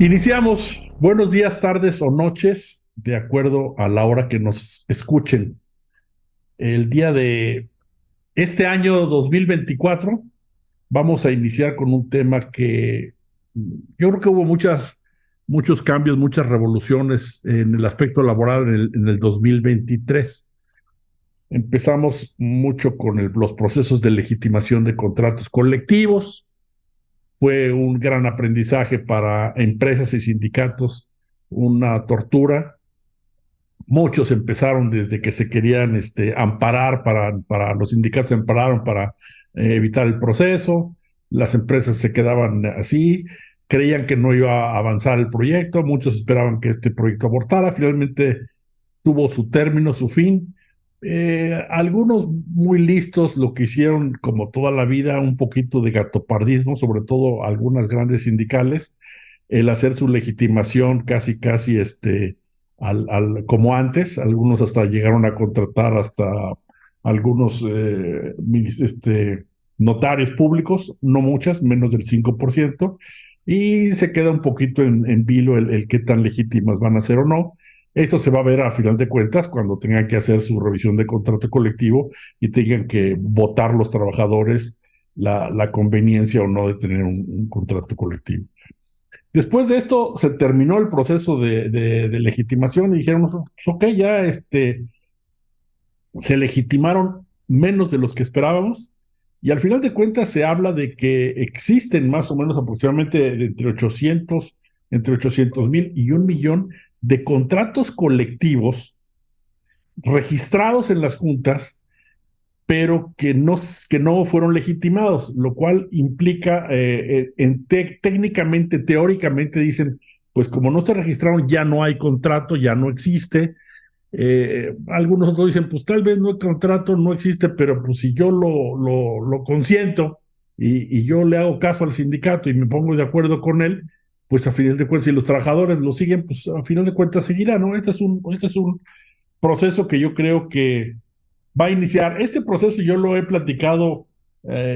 Iniciamos. Buenos días, tardes o noches, de acuerdo a la hora que nos escuchen. El día de este año 2024 vamos a iniciar con un tema que yo creo que hubo muchos cambios, muchas revoluciones en el aspecto laboral en el 2023. Empezamos mucho con los procesos de legitimación de contratos colectivos. Fue un gran aprendizaje para empresas y sindicatos, una tortura. Muchos empezaron desde que se querían amparar, para los sindicatos se ampararon para evitar el proceso. Las empresas se quedaban así, creían que no iba a avanzar el proyecto, muchos esperaban que este proyecto abortara. Finalmente tuvo su término, su fin. Algunos muy listos lo que hicieron, como toda la vida, un poquito de gatopardismo, sobre todo algunas grandes sindicales, el hacer su legitimación casi, casi como antes. Algunos hasta llegaron a contratar hasta algunos notarios públicos, no muchas, menos del 5%, y se queda un poquito en vilo el qué tan legítimas van a ser o no. Esto se va a ver a final de cuentas cuando tengan que hacer su revisión de contrato colectivo y tengan que votar los trabajadores la conveniencia o no de tener un contrato colectivo. Después de esto se terminó el proceso de legitimación y dijeron, pues, ok, ya se legitimaron menos de los que esperábamos, y al final de cuentas se habla de que existen más o menos aproximadamente entre 800,000 y 1,000,000 de contratos colectivos registrados en las juntas, pero que no fueron legitimados, lo cual implica, técnicamente, teóricamente dicen, pues como no se registraron, ya no hay contrato, ya no existe. Algunos otros dicen, pues tal vez no hay contrato, no existe, pero pues si yo lo consiento y yo le hago caso al sindicato y me pongo de acuerdo con él, pues a final de cuentas, si los trabajadores lo siguen, pues a final de cuentas seguirá, ¿no? Este es un proceso que yo creo que va a iniciar. Este proceso yo lo he platicado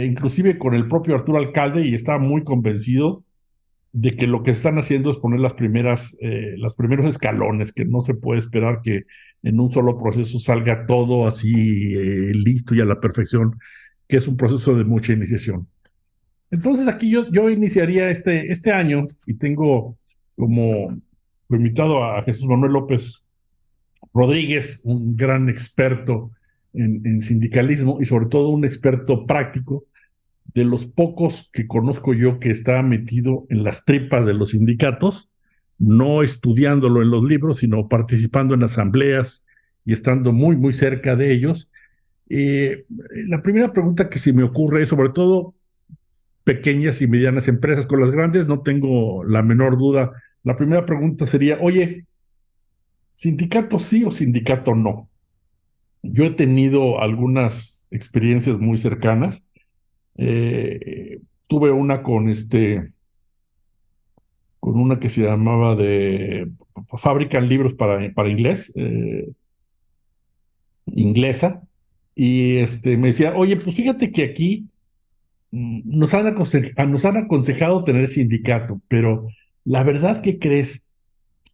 inclusive con el propio Arturo Alcalde, y está muy convencido de que lo que están haciendo es poner los primeros escalones, que no se puede esperar que en un solo proceso salga todo así listo y a la perfección, que es un proceso de mucha iniciación. Entonces aquí yo iniciaría este año, y tengo como invitado a Jesús Manuel López Rodríguez, un gran experto en sindicalismo y sobre todo un experto práctico, de los pocos que conozco yo que está metido en las tripas de los sindicatos, no estudiándolo en los libros, sino participando en asambleas y estando muy, muy cerca de ellos. La primera pregunta que se me ocurre es, sobre todo, pequeñas y medianas empresas. Con las grandes no tengo la menor duda. La primera pregunta sería, oye, ¿sindicato sí o sindicato no? Yo he tenido algunas experiencias muy cercanas. Tuve una con una que se llamaba fabrican libros para inglés, inglesa, y me decía, oye, pues fíjate que aquí nos han aconsejado tener sindicato, pero la verdad, ¿qué crees?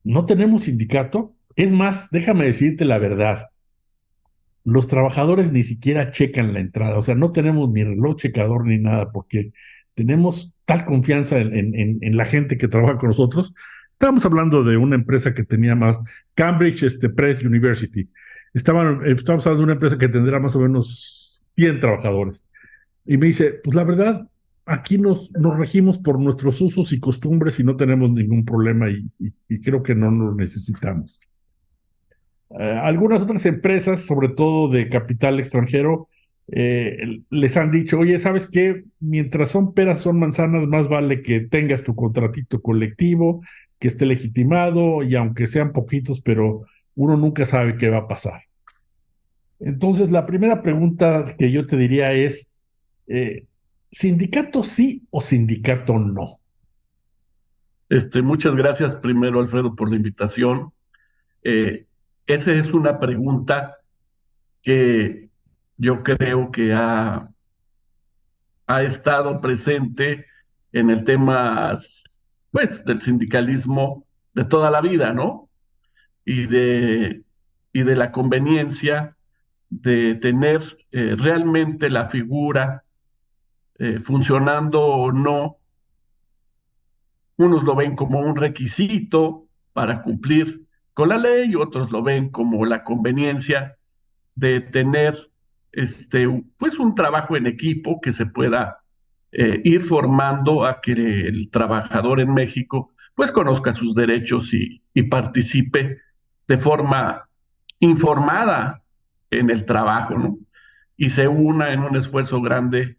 No tenemos sindicato. Es más, déjame decirte la verdad. Los trabajadores ni siquiera checan la entrada, o sea, no tenemos ni reloj checador ni nada, porque tenemos tal confianza en la gente que trabaja con nosotros. Estábamos hablando de una empresa que tenía más, Cambridge Press University. Estábamos hablando de una empresa que tendrá más o menos 100 trabajadores. Y me dice, pues la verdad, aquí nos regimos por nuestros usos y costumbres y no tenemos ningún problema, y creo que no lo necesitamos. Algunas otras empresas, sobre todo de capital extranjero, les han dicho, oye, ¿sabes qué? Mientras son peras, son manzanas, más vale que tengas tu contratito colectivo, que esté legitimado, y aunque sean poquitos, pero uno nunca sabe qué va a pasar. Entonces, la primera pregunta que yo te diría es, eh, ¿sindicato sí o sindicato no? Muchas gracias primero, Alfredo, por la invitación. Eh, Esa es una pregunta que yo creo que ha estado presente en el tema pues, del sindicalismo de toda la vida, ¿no? Y de, y de la conveniencia de tener realmente la figura funcionando o no. Unos lo ven como un requisito para cumplir con la ley, otros lo ven como la conveniencia de tener pues un trabajo en equipo que se pueda ir formando a que el trabajador en México pues conozca sus derechos y participe de forma informada en el trabajo, ¿no? Y se una en un esfuerzo grande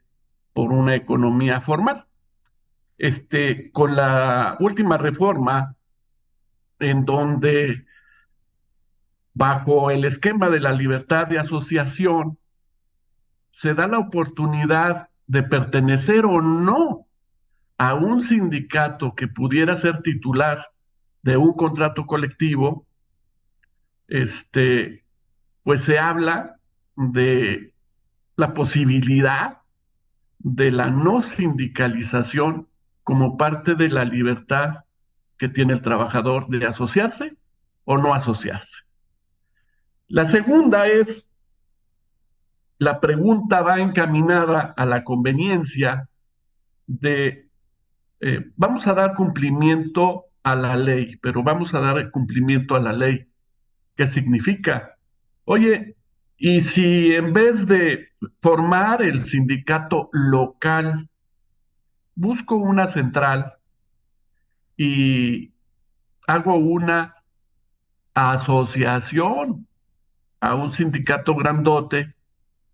por una economía formal. Con la última reforma, en donde bajo el esquema de la libertad de asociación se da la oportunidad de pertenecer o no a un sindicato que pudiera ser titular de un contrato colectivo, este, pues se habla de la posibilidad de la no sindicalización como parte de la libertad que tiene el trabajador de asociarse o no asociarse. La segunda es, la pregunta va encaminada a la conveniencia de, vamos a dar cumplimiento a la ley, pero vamos a dar cumplimiento a la ley. ¿Qué significa? Oye, y si en vez de formar el sindicato local, busco una central y hago una asociación a un sindicato grandote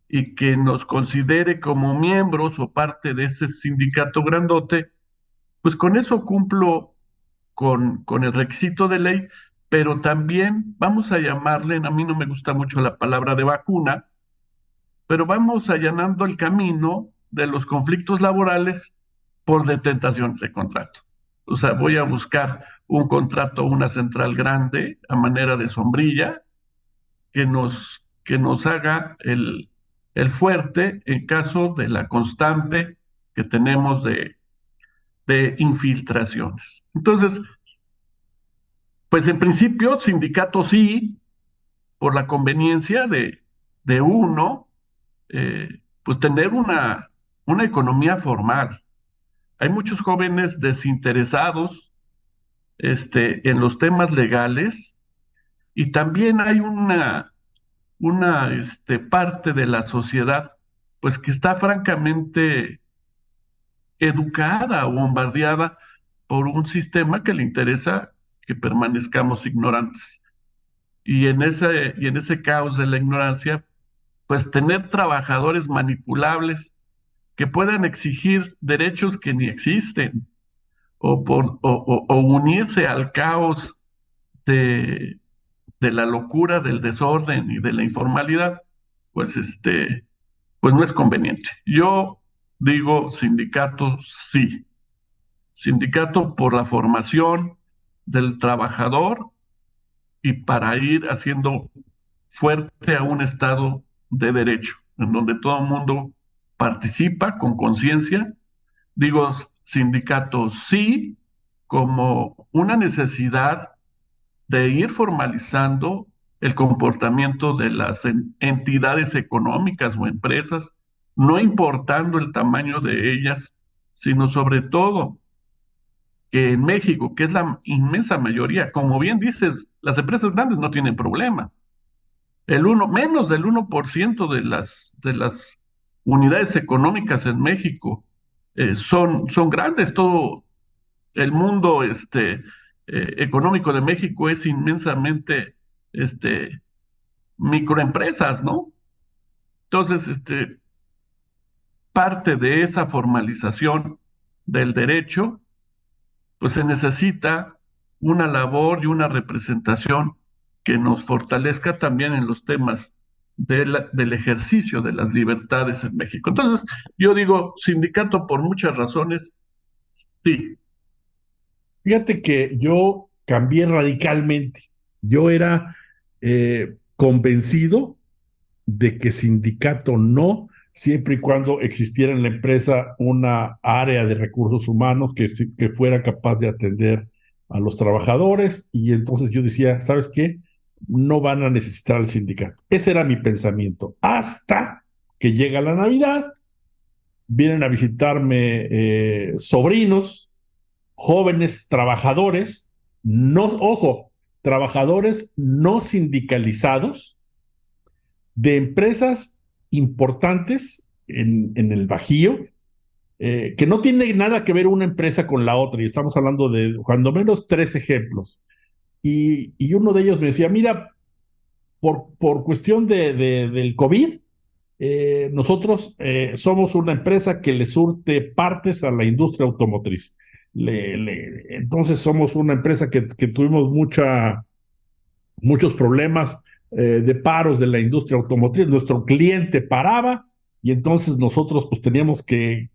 y que nos considere como miembros o parte de ese sindicato grandote, pues con eso cumplo con el requisito de ley, pero también vamos a llamarle, a mí no me gusta mucho la palabra de vacuna, pero vamos allanando el camino de los conflictos laborales por detentaciones de contrato. O sea, voy a buscar un contrato, una central grande a manera de sombrilla que nos haga el fuerte en caso de la constante que tenemos de infiltraciones. Entonces, pues en principio, sindicato sí, por la conveniencia de uno, pues tener una economía formal. Hay muchos jóvenes desinteresados en los temas legales y también hay una parte de la sociedad pues que está francamente educada o bombardeada por un sistema que le interesa que permanezcamos ignorantes. Y en ese caos de la ignorancia, pues tener trabajadores manipulables que puedan exigir derechos que ni existen o unirse al caos de, de la locura, del desorden y de la informalidad, pues pues no es conveniente. Yo digo sindicato sí, sindicato por la formación del trabajador y para ir haciendo fuerte a un estado de derecho, en donde todo el mundo participa con conciencia. Digo sindicato sí como una necesidad de ir formalizando el comportamiento de las entidades económicas o empresas, no importando el tamaño de ellas, sino sobre todo que en México, que es la inmensa mayoría, como bien dices, las empresas grandes no tienen problema. Menos del 1% de las unidades económicas en México son grandes. Todo el mundo económico de México es inmensamente microempresas, ¿no? Entonces, parte de esa formalización del derecho, pues se necesita una labor y una representación que nos fortalezca también en los temas del ejercicio de las libertades en México. Entonces, yo digo, sindicato por muchas razones, sí. Fíjate que yo cambié radicalmente. Yo era convencido de que sindicato no, siempre y cuando existiera en la empresa una área de recursos humanos que fuera capaz de atender a los trabajadores. Y entonces yo decía, ¿sabes qué? No van a necesitar al sindicato. Ese era mi pensamiento. Hasta que llega la Navidad, vienen a visitarme sobrinos, jóvenes trabajadores, no, ojo, trabajadores no sindicalizados de empresas importantes en el Bajío, que no tiene nada que ver una empresa con la otra, y estamos hablando de cuando menos 3 ejemplos. Y uno de ellos me decía, mira, por cuestión del COVID, nosotros somos una empresa que le surte partes a la industria automotriz. Entonces somos una empresa que tuvimos muchos problemas de paros de la industria automotriz. Nuestro cliente paraba y entonces nosotros pues teníamos que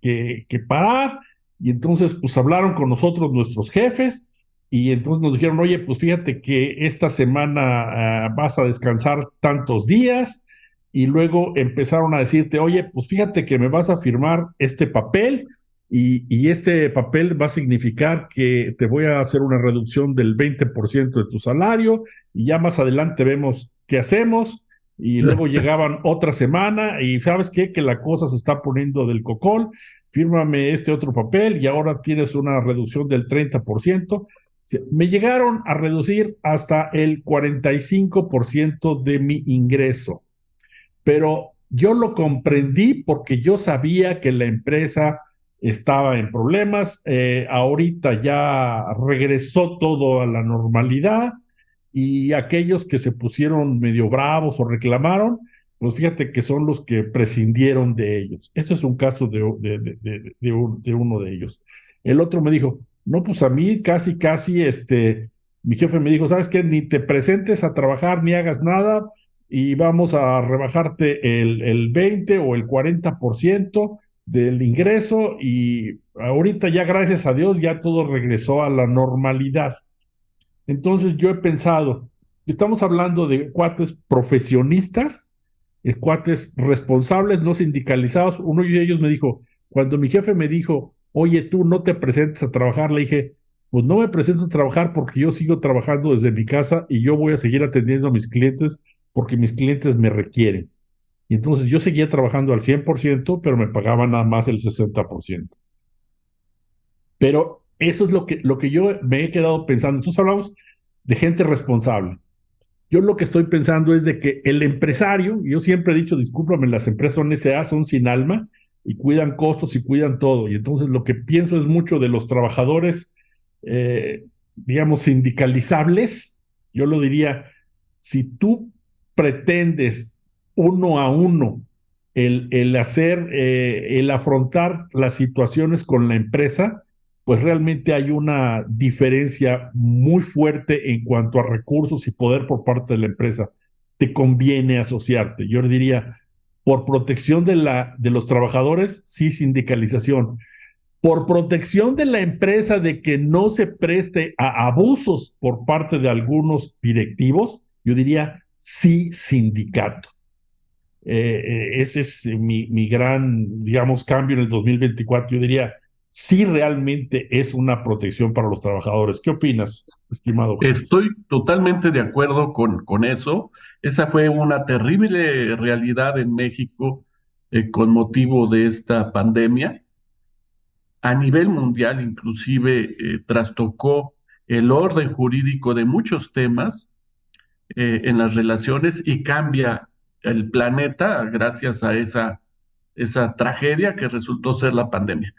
parar, y entonces pues hablaron con nosotros nuestros jefes y entonces nos dijeron, oye, pues fíjate que esta semana vas a descansar tantos días, y luego empezaron a decirte, oye, pues fíjate que me vas a firmar este papel, y este papel va a significar que te voy a hacer una reducción del 20% de tu salario, y ya más adelante vemos qué hacemos. Y luego llegaban otra semana y ¿sabes qué? Que la cosa se está poniendo del cocol, fírmame este otro papel y ahora tienes una reducción del 30%. Me llegaron a reducir hasta el 45% de mi ingreso, pero yo lo comprendí porque yo sabía que la empresa estaba en problemas. Ahorita ya regresó todo a la normalidad, y aquellos que se pusieron medio bravos o reclamaron, pues fíjate que son los que prescindieron de ellos. Ese es un caso de uno de ellos. El otro me dijo, no, pues a mí casi, mi jefe me dijo, ¿sabes qué? Ni te presentes a trabajar ni hagas nada, y vamos a rebajarte el 20 o el 40% del ingreso, y ahorita ya gracias a Dios ya todo regresó a la normalidad. Entonces yo he pensado, estamos hablando de cuates profesionistas, cuates responsables, no sindicalizados. Uno de ellos me dijo, cuando mi jefe me dijo, oye, tú no te presentes a trabajar, le dije, pues no me presento a trabajar porque yo sigo trabajando desde mi casa y yo voy a seguir atendiendo a mis clientes porque mis clientes me requieren. Y entonces yo seguía trabajando al 100%, pero me pagaban nada más el 60%. Pero eso es lo que yo me he quedado pensando. Entonces hablamos de gente responsable. Yo lo que estoy pensando es de que el empresario, yo siempre he dicho, discúlpame, las empresas son SA, son sin alma y cuidan costos y cuidan todo. Y entonces lo que pienso es mucho de los trabajadores, digamos, sindicalizables. Yo lo diría, si tú pretendes uno a uno el afrontar las situaciones con la empresa, pues realmente hay una diferencia muy fuerte en cuanto a recursos y poder por parte de la empresa. Te conviene asociarte. Yo diría, por protección de los trabajadores, sí, sindicalización. Por protección de la empresa de que no se preste a abusos por parte de algunos directivos, yo diría, sí, sindicato. Ese es mi gran, digamos, cambio en el 2024. Yo diría, sí realmente es una protección para los trabajadores. ¿Qué opinas, estimado Jesús? Estoy totalmente de acuerdo con eso. Esa fue una terrible realidad en México con motivo de esta pandemia. A nivel mundial, inclusive, trastocó el orden jurídico de muchos temas en las relaciones y cambia el planeta gracias a esa tragedia que resultó ser la pandemia.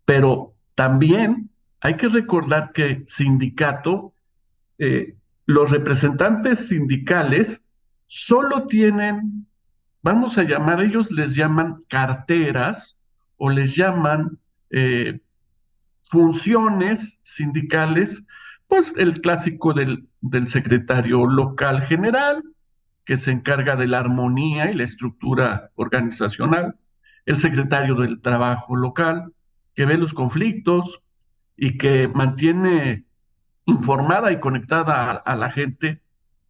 Pero también hay que recordar que sindicato, los representantes sindicales solo tienen, vamos a llamar, ellos les llaman carteras o les llaman funciones sindicales, pues el clásico del secretario local general, que se encarga de la armonía y la estructura organizacional, el secretario del trabajo local, que ve los conflictos y que mantiene informada y conectada a la gente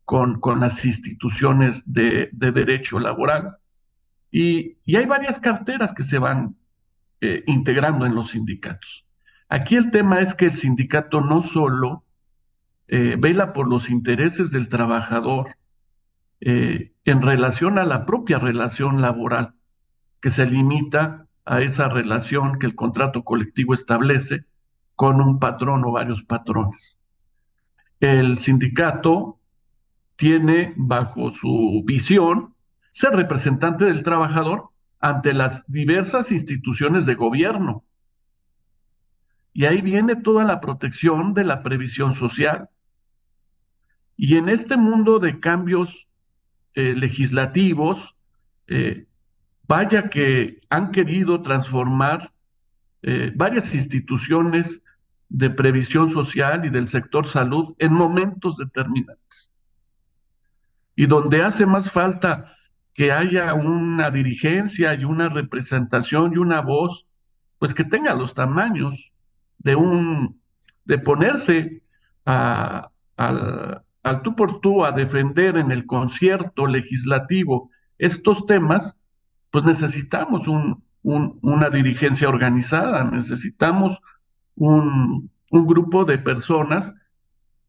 con las instituciones de derecho laboral. Y hay varias carteras que se van integrando en los sindicatos. Aquí el tema es que el sindicato no solo vela por los intereses del trabajador en relación a la propia relación laboral, que se limita a esa relación que el contrato colectivo establece con un patrón o varios patrones. El sindicato tiene bajo su visión ser representante del trabajador ante las diversas instituciones de gobierno. Y ahí viene toda la protección de la previsión social. Y en este mundo de cambios legislativos, eh, vaya que han querido transformar varias instituciones de previsión social y del sector salud en momentos determinantes. Y donde hace más falta que haya una dirigencia y una representación y una voz, pues que tenga los tamaños de de ponerse al tú por tú a defender en el concierto legislativo estos temas, pues necesitamos una dirigencia organizada, necesitamos un grupo de personas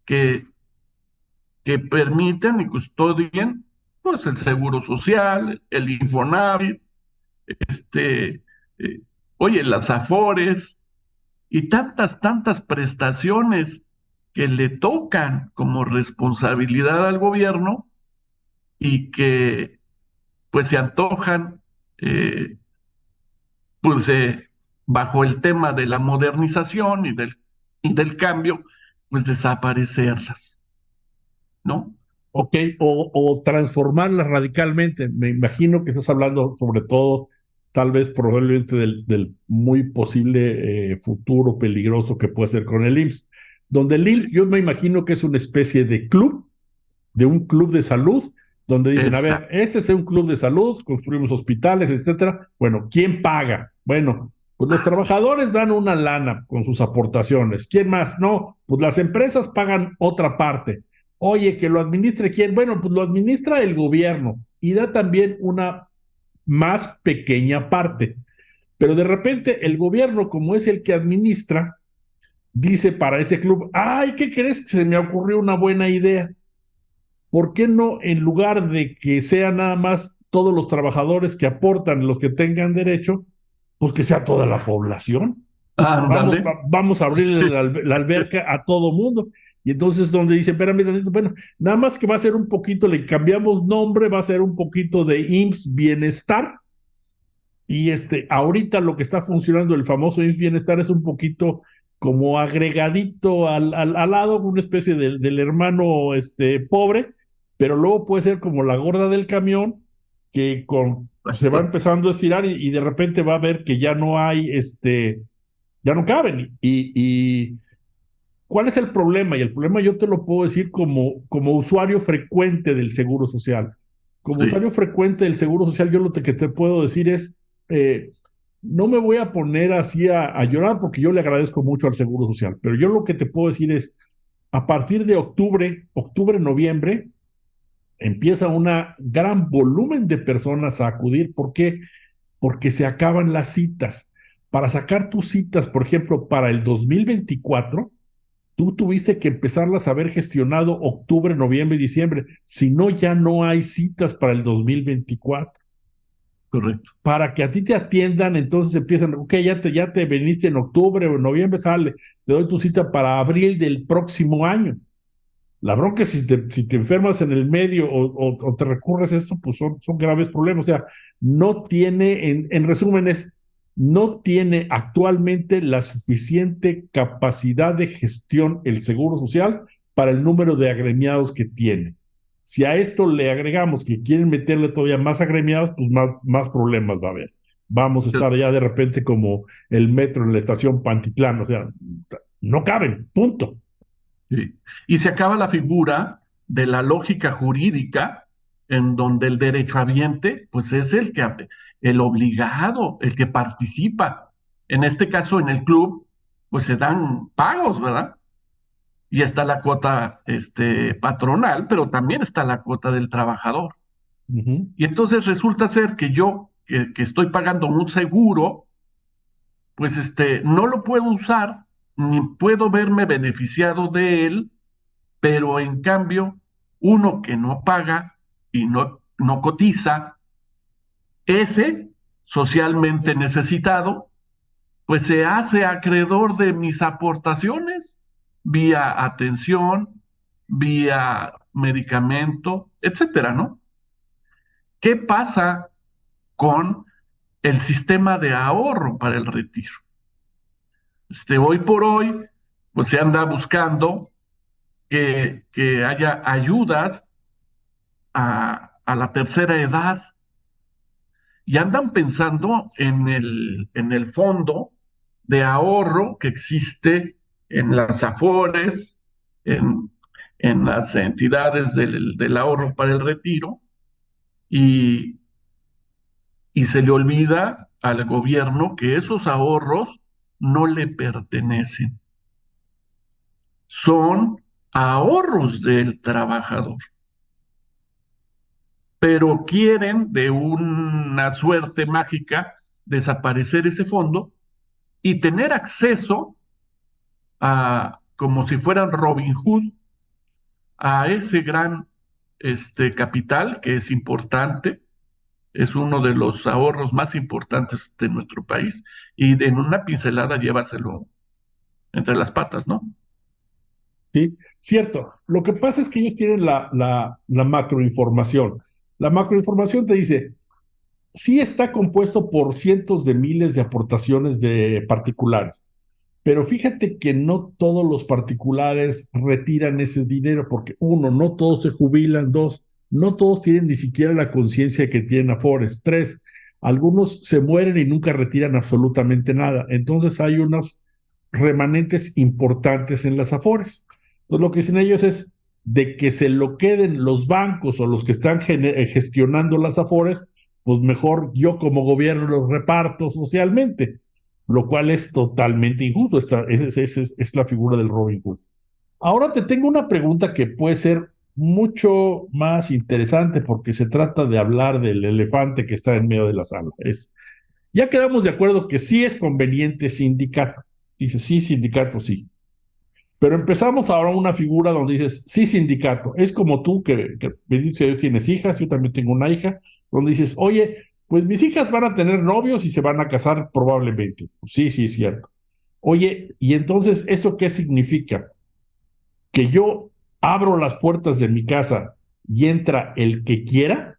que que permiten y custodien pues el seguro social, el Infonavit, este, eh, oye, las Afores y tantas prestaciones que le tocan como responsabilidad al gobierno y que pues se antojan eh, pues bajo el tema de la modernización y del cambio, pues desaparecerlas, ¿no? Ok, o transformarlas radicalmente. Me imagino que estás hablando sobre todo, tal vez probablemente del muy posible futuro peligroso que puede ser con el IMSS. Donde el IMSS, Sí, yo me imagino que es una especie de club, de un club de salud, donde dicen, a ver, exacto. este es un club de salud, construimos hospitales, etcétera. Bueno, ¿quién paga? Bueno, pues los trabajadores dan una lana con sus aportaciones. ¿Quién más? No, pues las empresas pagan otra parte. Oye, que lo administre quién? Bueno, pues lo administra el gobierno y da también una más pequeña parte. Pero de repente el gobierno, como es el que administra, dice para ese club, ay, ¿qué crees que se me ocurrió una buena idea? ¿Por qué no, en lugar de que sea nada más todos los trabajadores que aportan, los que tengan derecho, pues que sea toda la población? Ándale. Vamos a abrir Sí, la alberca a todo mundo. Y entonces donde dice, espérame, bueno, nada más que va a ser un poquito, le cambiamos nombre, va a ser un poquito de IMSS Bienestar. Y ahorita lo que está funcionando, el famoso IMSS Bienestar, es un poquito como agregadito al lado, una especie del hermano pobre, pero luego puede ser como la gorda del camión, que se va exacto. empezando a estirar y de repente va a ver que ya no hay, ya no caben. Y ¿cuál es el problema? Y el problema yo te lo puedo decir como usuario frecuente del Seguro Social. Como Sí, usuario frecuente del Seguro Social, yo lo que te puedo decir es, eh, no me voy a poner así a llorar porque yo le agradezco mucho al Seguro Social, pero yo lo que te puedo decir es, a partir de noviembre, empieza un gran volumen de personas a acudir. ¿Por qué? Porque se acaban las citas. Para sacar tus citas, por ejemplo, para el 2024, tú tuviste que empezarlas a haber gestionado octubre, noviembre y diciembre. Si no, ya no hay citas para el 2024. correcto. Para que a ti te atiendan, entonces empiezan, ok, ya te veniste en octubre o en noviembre, sale, te doy tu cita para abril del próximo año. La bronca es si te enfermas en el medio o te recurres a esto, pues son graves problemas. O sea, no tiene, en resumen, no tiene actualmente la suficiente capacidad de gestión el Seguro Social para el número de agremiados que tiene. Si a esto le agregamos que quieren meterle todavía más agremiados, pues más problemas va a haber. Vamos a estar ya de repente como el metro en la estación Pantitlán, o sea, no caben, punto. Sí. Y se acaba la figura de la lógica jurídica en donde el derechohabiente, pues es el obligado, el que participa. En este caso, en el club, pues se dan pagos, ¿verdad? Y está la cuota, patronal, pero también está la cuota del trabajador. Uh -huh. Y entonces resulta ser que yo que estoy pagando un seguro, pues no lo puedo usar, ni puedo verme beneficiado de él, pero en cambio, uno que no paga y no cotiza, ese socialmente necesitado, pues se hace acreedor de mis aportaciones vía atención, vía medicamento, etcétera, ¿no? ¿Qué pasa con el sistema de ahorro para el retiro? Hoy por hoy, pues se anda buscando que haya ayudas a la tercera edad y andan pensando en el fondo de ahorro que existe en las AFORES, en, en las entidades del ahorro para el retiro, y, y se le olvida al gobierno que esos ahorros no le pertenecen, son ahorros del trabajador, pero quieren de una suerte mágica desaparecer ese fondo y tener acceso a, como si fueran Robin Hood, a ese gran capital que es importante, es uno de los ahorros más importantes de nuestro país, y en una pincelada llévaselo entre las patas, ¿no? Sí, cierto. Lo que pasa es que ellos tienen la macroinformación. La macroinformación te dice, sí está compuesto por cientos de miles de aportaciones de particulares, pero fíjate que no todos los particulares retiran ese dinero porque uno, no todos se jubilan, dos, no todos tienen ni siquiera la conciencia que tienen afores, tres, algunos se mueren y nunca retiran absolutamente nada. Entonces hay unos remanentes importantes en las afores. Entonces lo que dicen ellos es de que se lo queden los bancos o los que están gestionando las afores, pues mejor yo como gobierno los reparto socialmente, lo cual es totalmente injusto. Esa es la figura del Robin Hood. Ahora te tengo una pregunta que puede ser mucho más interesante porque se trata de hablar del elefante que está en medio de la sala. Ya quedamos de acuerdo que sí es conveniente sindicato. Dice, sí, sindicato, sí. Pero empezamos ahora una figura donde dices, sí, sindicato. Es como tú, que bendito sea Dios, tienes hijas, yo también tengo una hija, donde dices, oye, pues mis hijas van a tener novios y se van a casar probablemente. Sí, sí, es cierto. Oye, y entonces, ¿eso qué significa? Que yo abro las puertas de mi casa y entra el que quiera.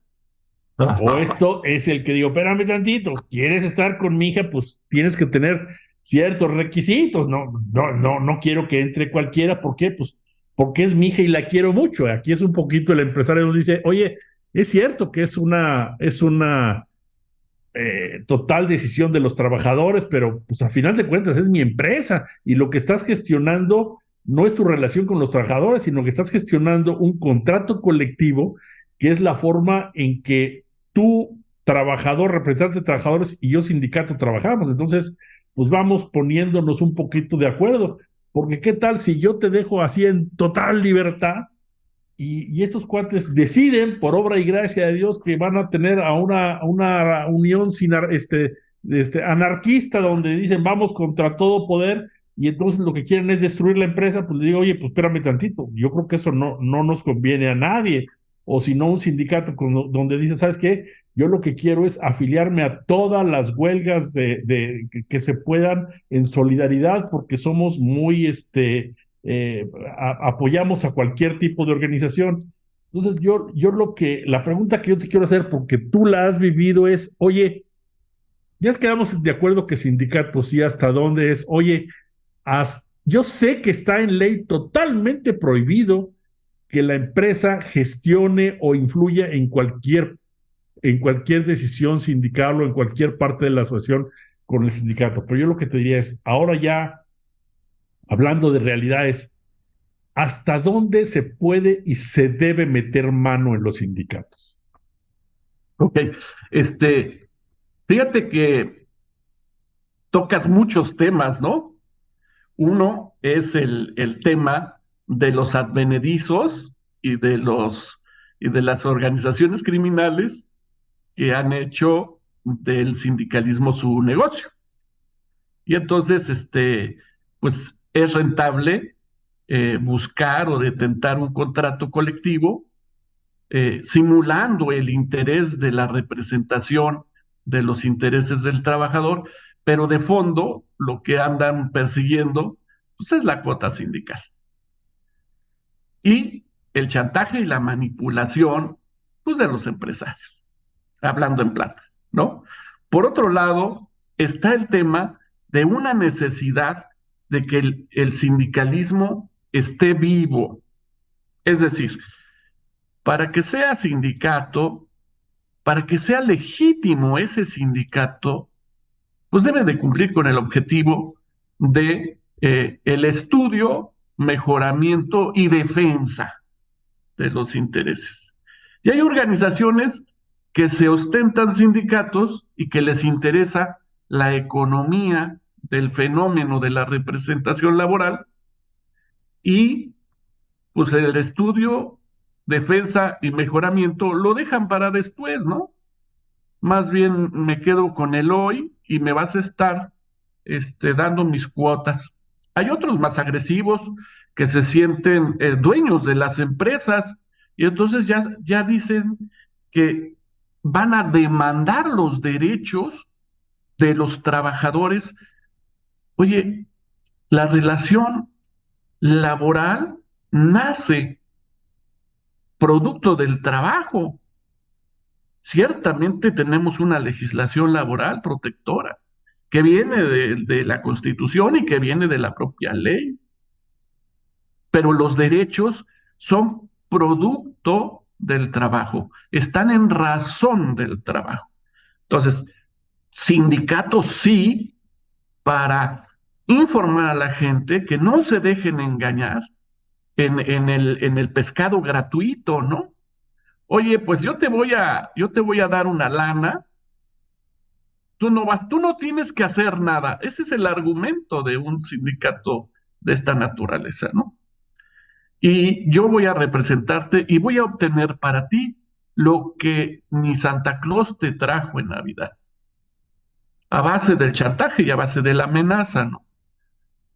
O esto es el que digo, espérame tantito, ¿quieres estar con mi hija? Pues tienes que tener ciertos requisitos. No quiero que entre cualquiera. ¿Por qué? Pues porque es mi hija y la quiero mucho. Aquí es un poquito el empresario que dice, oye, es cierto que es una total decisión de los trabajadores, pero pues a final de cuentas es mi empresa y lo que estás gestionando no es tu relación con los trabajadores, sino que estás gestionando un contrato colectivo que es la forma en que tú, trabajador, representante de trabajadores y yo, sindicato, trabajamos. Entonces, pues vamos poniéndonos un poquito de acuerdo, porque qué tal si yo te dejo así en total libertad y estos cuates deciden, por obra y gracia de Dios, que van a tener a una unión sin, anarquista, donde dicen vamos contra todo poder, y entonces lo que quieren es destruir la empresa. Pues le digo, oye, pues espérame tantito, yo creo que eso no nos conviene a nadie. O si no, un sindicato donde dice, ¿sabes qué? Yo lo que quiero es afiliarme a todas las huelgas que se puedan en solidaridad, porque somos muy, apoyamos a cualquier tipo de organización. Entonces, la pregunta que yo te quiero hacer, porque tú la has vivido, es, oye, ya quedamos de acuerdo que sindicato sí, hasta dónde es, oye, yo sé que está en ley totalmente prohibido que la empresa gestione o influya en cualquier decisión sindical o en cualquier parte de la asociación con el sindicato. Pero yo lo que te diría es, ahora ya, hablando de realidades, ¿hasta dónde se puede y se debe meter mano en los sindicatos? Ok, fíjate que tocas muchos temas, ¿no? Uno es el tema de los advenedizos y de las organizaciones criminales que han hecho del sindicalismo su negocio. Y entonces, pues es rentable buscar o detentar un contrato colectivo simulando el interés de la representación de los intereses del trabajador, pero de fondo lo que andan persiguiendo pues, es la cuota sindical. Y el chantaje y la manipulación pues, de los empresarios, hablando en plata, ¿no? Por otro lado, está el tema de una necesidad de que el sindicalismo esté vivo. Es decir, para que sea sindicato, para que sea legítimo ese sindicato, pues debe de cumplir con el objetivo de el estudio, mejoramiento y defensa de los intereses. Y hay organizaciones que se ostentan sindicatos y que les interesa la economía del fenómeno de la representación laboral y pues el estudio, defensa y mejoramiento lo dejan para después, ¿no? Más bien me quedo con el hoy y me vas a estar dando mis cuotas. Hay otros más agresivos que se sienten dueños de las empresas y entonces ya dicen que van a demandar los derechos de los trabajadores. Oye, la relación laboral nace producto del trabajo. Ciertamente tenemos una legislación laboral protectora que viene de la Constitución y que viene de la propia ley, pero los derechos son producto del trabajo, están en razón del trabajo. Entonces, sindicatos sí, para informar a la gente que no se dejen engañar en el pescado gratuito, ¿no? Oye, pues yo te voy a dar una lana. Tú no tienes que hacer nada. Ese es el argumento de un sindicato de esta naturaleza, ¿no? Y yo voy a representarte y voy a obtener para ti lo que ni Santa Claus te trajo en Navidad, a base del chantaje y a base de la amenaza, ¿no?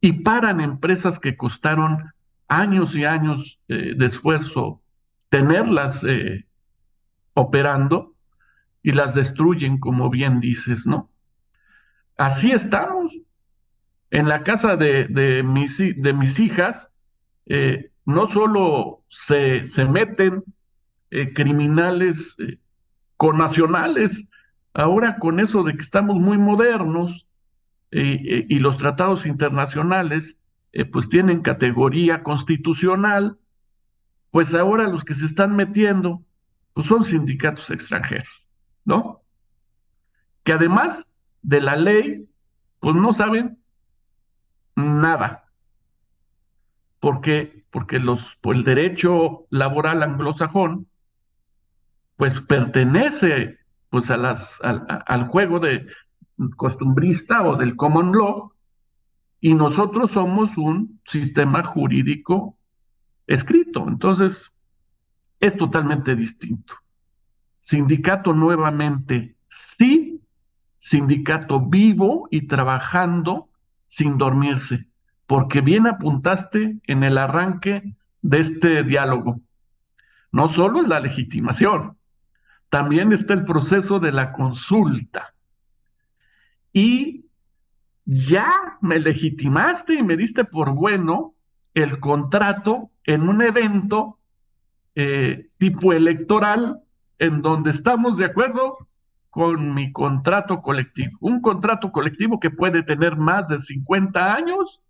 Y paran empresas que costaron años y años de esfuerzo tenerlas operando y las destruyen, como bien dices, ¿no? Así estamos. En la casa de mis hijas, no solo se meten criminales connacionales, ahora con eso de que estamos muy modernos y los tratados internacionales pues tienen categoría constitucional, pues ahora los que se están metiendo pues son sindicatos extranjeros, ¿no? Que además de la ley, pues no saben nada. ¿Por qué? Porque pues el derecho laboral anglosajón pues pertenece pues al juego de costumbrista o del common law y nosotros somos un sistema jurídico escrito. Entonces, es totalmente distinto. Sindicato nuevamente, sí, sindicato vivo y trabajando sin dormirse, porque bien apuntaste en el arranque de este diálogo. No solo es la legitimación, también está el proceso de la consulta. Y ya me legitimaste y me diste por bueno el contrato en un evento tipo electoral en donde estamos de acuerdo con mi contrato colectivo. Un contrato colectivo que puede tener más de 50 años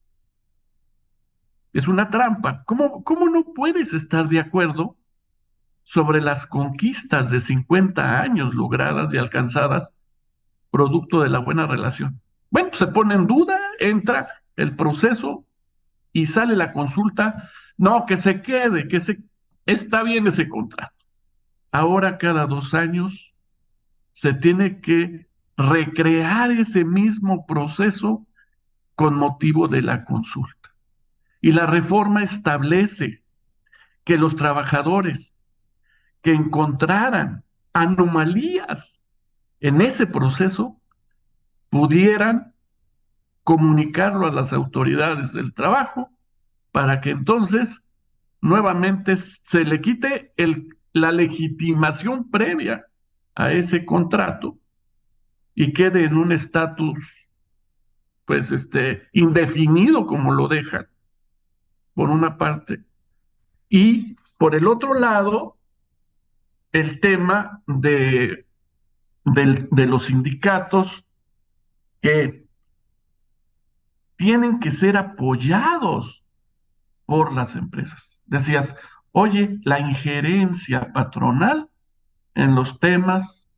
es una trampa. ¿Cómo no puedes estar de acuerdo sobre las conquistas de 50 años logradas y alcanzadas producto de la buena relación? Bueno, pues se pone en duda, entra el proceso y sale la consulta. No, que se quede, está bien ese contrato. Ahora cada 2 años se tiene que recrear ese mismo proceso con motivo de la consulta. Y la reforma establece que los trabajadores que encontraran anomalías en ese proceso pudieran comunicarlo a las autoridades del trabajo para que entonces nuevamente se le quite la legitimación previa a ese contrato y quede en un estatus pues indefinido como lo dejan, por una parte, y por el otro lado, el tema de los sindicatos que tienen que ser apoyados por las empresas. Decías, oye, la injerencia patronal en los temas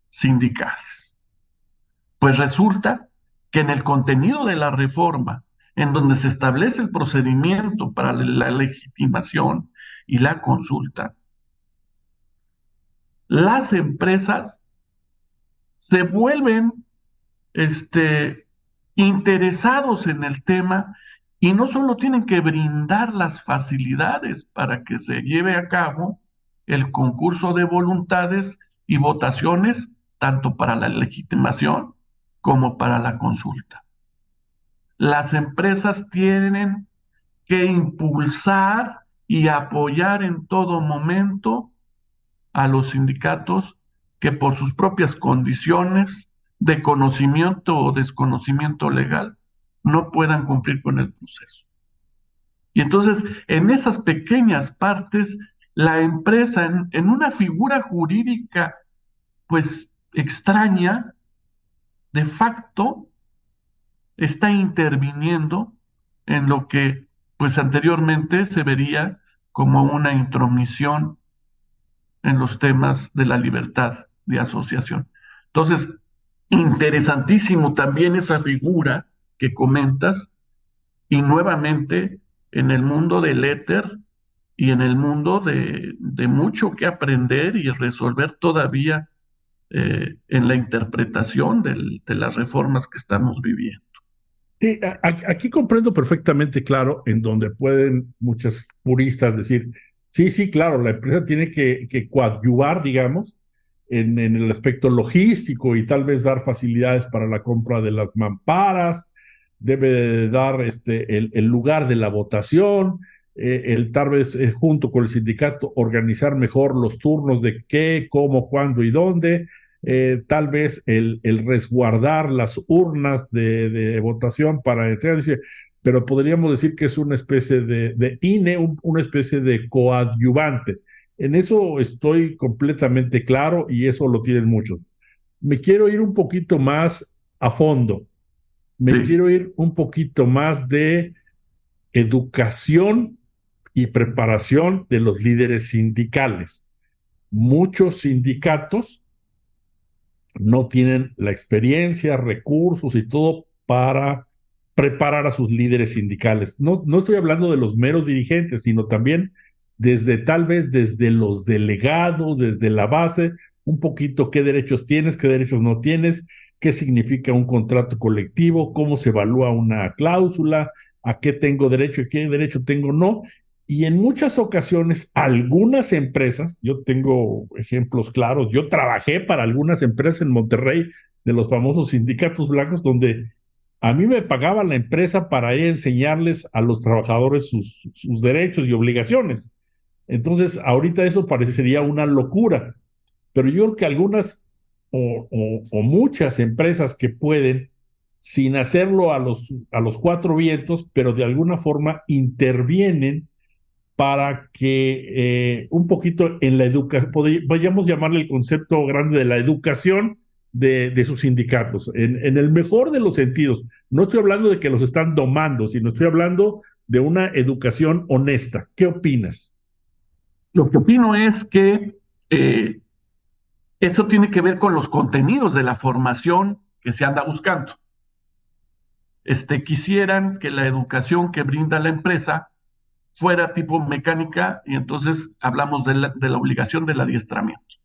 sindicales. Pues resulta que en el contenido de la reforma, en donde se establece el procedimiento para la legitimación y la consulta, las empresas se vuelven interesados en el tema y no solo tienen que brindar las facilidades para que se lleve a cabo el concurso de voluntades y votaciones, tanto para la legitimación como para la consulta. Las empresas tienen que impulsar y apoyar en todo momento a los sindicatos que por sus propias condiciones de conocimiento o desconocimiento legal no puedan cumplir con el proceso. Y entonces, en esas pequeñas partes, la empresa, en una figura jurídica, pues extraña, de facto, está interviniendo en lo que, pues anteriormente se vería como una intromisión en los temas de la libertad de asociación. Entonces, interesantísimo también esa figura que comentas y nuevamente en el mundo del éter y en el mundo de mucho que aprender y resolver todavía en la interpretación de las reformas que estamos viviendo. Sí, aquí comprendo perfectamente, claro, en donde pueden muchas puristas decir, sí, sí, claro, la empresa tiene que coadyuvar, digamos, en el aspecto logístico y tal vez dar facilidades para la compra de las mamparas, debe de dar el lugar de la votación, el tal vez junto con el sindicato organizar mejor los turnos de qué, cómo, cuándo y dónde, tal vez el resguardar las urnas de votación para entrar, pero podríamos decir que es una especie de INE, una especie de coadyuvante. En eso estoy completamente claro y eso lo tienen muchos. Me quiero ir un poquito más a fondo, me Sí, quiero ir un poquito más de educación y preparación de los líderes sindicales. Muchos sindicatos no tienen la experiencia, recursos y todo para preparar a sus líderes sindicales. No, no estoy hablando de los meros dirigentes, sino también desde tal vez desde los delegados, desde la base, un poquito qué derechos tienes, qué derechos no tienes, qué significa un contrato colectivo, cómo se evalúa una cláusula, a qué tengo derecho y qué derecho tengo no. Y en muchas ocasiones, algunas empresas, yo tengo ejemplos claros, yo trabajé para algunas empresas en Monterrey de los famosos sindicatos blancos, donde a mí me pagaba la empresa para ir a enseñarles a los trabajadores sus derechos y obligaciones. Entonces, ahorita eso parecería una locura, pero yo creo que algunas o muchas empresas que pueden, sin hacerlo a los cuatro vientos, pero de alguna forma intervienen para que un poquito en la educación, vayamos a llamarle el concepto grande de la educación de sus sindicatos, en el mejor de los sentidos. No estoy hablando de que los están domando, sino estoy hablando de una educación honesta. ¿Qué opinas? lo que opino es que eso tiene que ver con los contenidos de la formación que se anda buscando. Quisieran que la educación que brinda la empresa fuera tipo mecánica y entonces hablamos de la obligación del adiestramiento.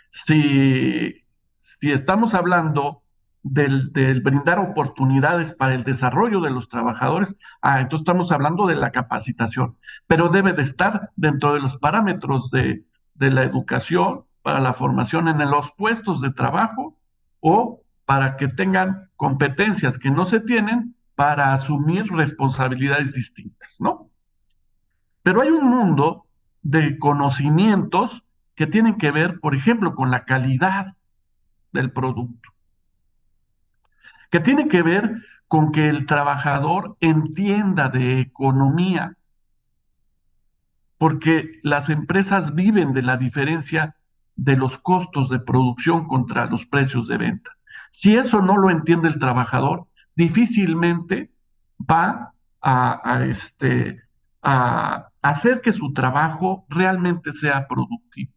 Si, si estamos hablando del brindar oportunidades para el desarrollo de los trabajadores, entonces estamos hablando de la capacitación, pero debe de estar dentro de los parámetros de la educación para la formación en los puestos de trabajo o para que tengan competencias que no se tienen para asumir responsabilidades distintas, ¿no? Pero hay un mundo de conocimientos que tienen que ver, por ejemplo, con la calidad del producto, que tiene que ver con que el trabajador entienda de economía, porque las empresas viven de la diferencia de los costos de producción contra los precios de venta. Si eso no lo entiende el trabajador, difícilmente va a hacer que su trabajo realmente sea productivo.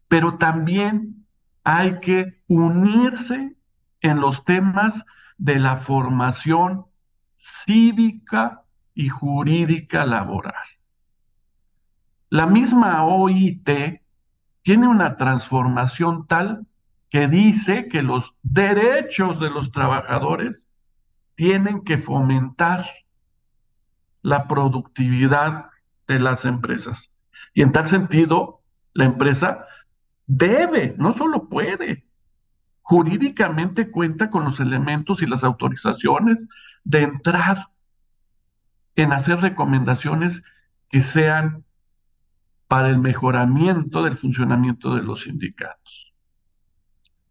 Pero también hay que unirse en los temas de la formación cívica y jurídica laboral. La misma OIT tiene una transformación tal que dice que los derechos de los trabajadores tienen que fomentar la productividad de las empresas. Y en tal sentido, la empresa debe, no solo puede, jurídicamente cuenta con los elementos y las autorizaciones de entrar en hacer recomendaciones que sean para el mejoramiento del funcionamiento de los sindicatos.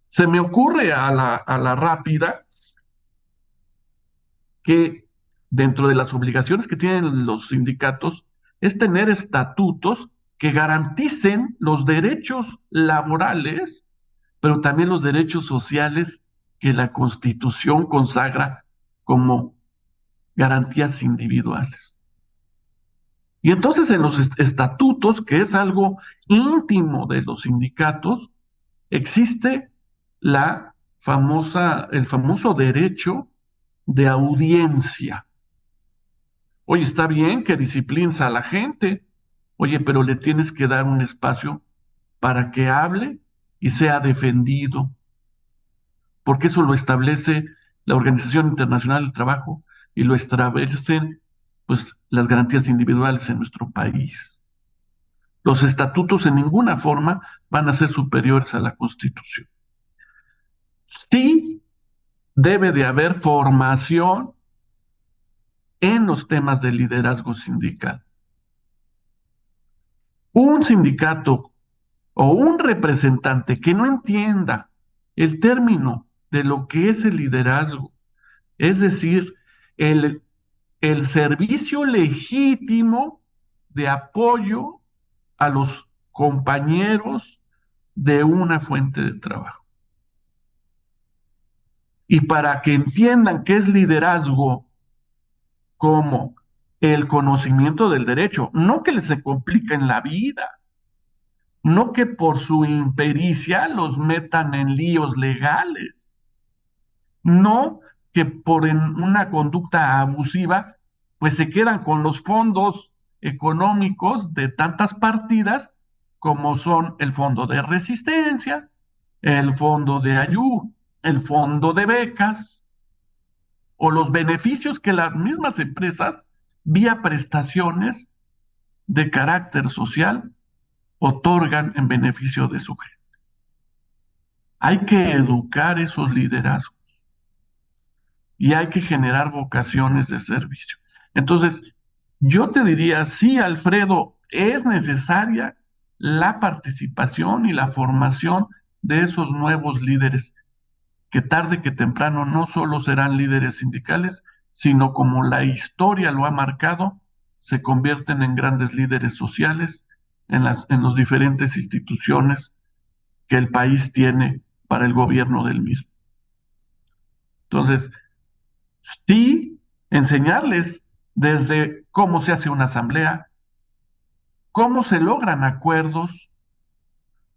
Se me ocurre a la rápida que dentro de las obligaciones que tienen los sindicatos es tener estatutos que garanticen los derechos laborales, pero también los derechos sociales que la Constitución consagra como garantías individuales. Y entonces en los estatutos, que es algo íntimo de los sindicatos, existe el famoso derecho de audiencia. Oye, está bien que disciplines a la gente, oye, pero le tienes que dar un espacio para que hable y sea defendido, porque eso lo establece la Organización Internacional del Trabajo y lo establecen pues las garantías individuales en nuestro país. Los estatutos en ninguna forma van a ser superiores a la Constitución. Sí debe de haber formación en los temas de liderazgo sindical. Un sindicato o un representante que no entienda el término de lo que es el liderazgo, es decir, el, el servicio legítimo de apoyo a los compañeros de una fuente de trabajo. Y para que entiendan qué es liderazgo como el conocimiento del derecho, no que les se complique en la vida, no que por su impericia los metan en líos legales, no que por una conducta abusiva, pues se quedan con los fondos económicos de tantas partidas como son el fondo de resistencia, el fondo de ayuda, el fondo de becas o los beneficios que las mismas empresas, vía prestaciones de carácter social, otorgan en beneficio de su gente. Hay que educar esos liderazgos y hay que generar vocaciones de servicio. Entonces, yo te diría, sí, Alfredo, es necesaria la participación y la formación de esos nuevos líderes, que tarde que temprano no solo serán líderes sindicales, sino como la historia lo ha marcado, se convierten en grandes líderes sociales en las diferentes instituciones que el país tiene para el gobierno del mismo. Entonces, sí, enseñarles desde cómo se hace una asamblea, cómo se logran acuerdos,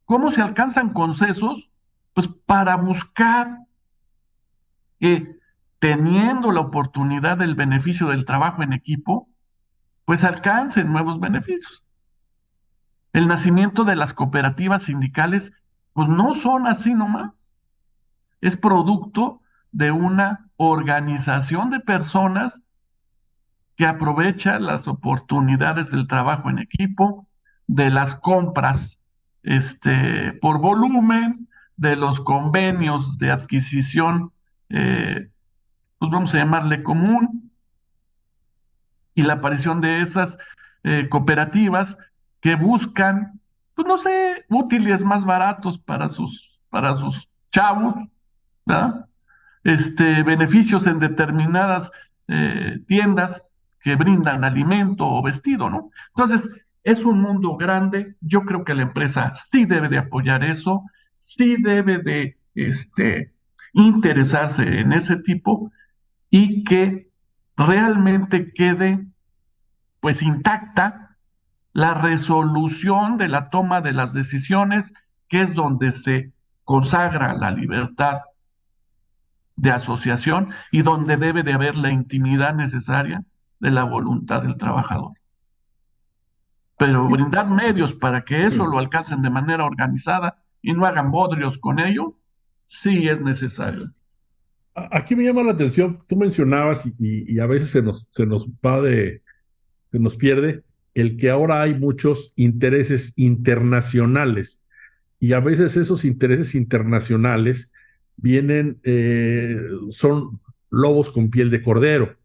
cómo se alcanzan consensos, pues para buscar que teniendo la oportunidad del beneficio del trabajo en equipo, pues alcancen nuevos beneficios. El nacimiento de las cooperativas sindicales, pues no son así nomás. Es producto de una organización de personas que aprovecha las oportunidades del trabajo en equipo, de las compras por volumen, de los convenios de adquisición, pues vamos a llamarle común, y la aparición de esas cooperativas que buscan, pues no sé, útiles más baratos para sus chavos, ¿verdad? Beneficios en determinadas tiendas que brindan alimento o vestido, ¿no? Entonces, es un mundo grande. Yo creo que la empresa sí debe de apoyar eso, sí debe de interesarse en ese tipo y que realmente quede pues intacta la resolución de la toma de las decisiones, que es donde se consagra la libertad de asociación y donde debe de haber la intimidad necesaria de la voluntad del trabajador. Pero brindar medios para que eso lo alcancen de manera organizada y no hagan bodrios con ello, sí es necesario. Aquí me llama la atención, tú mencionabas y a veces se nos va se nos pierde el que ahora hay muchos intereses internacionales y a veces esos intereses internacionales vienen, son lobos con piel de cordero.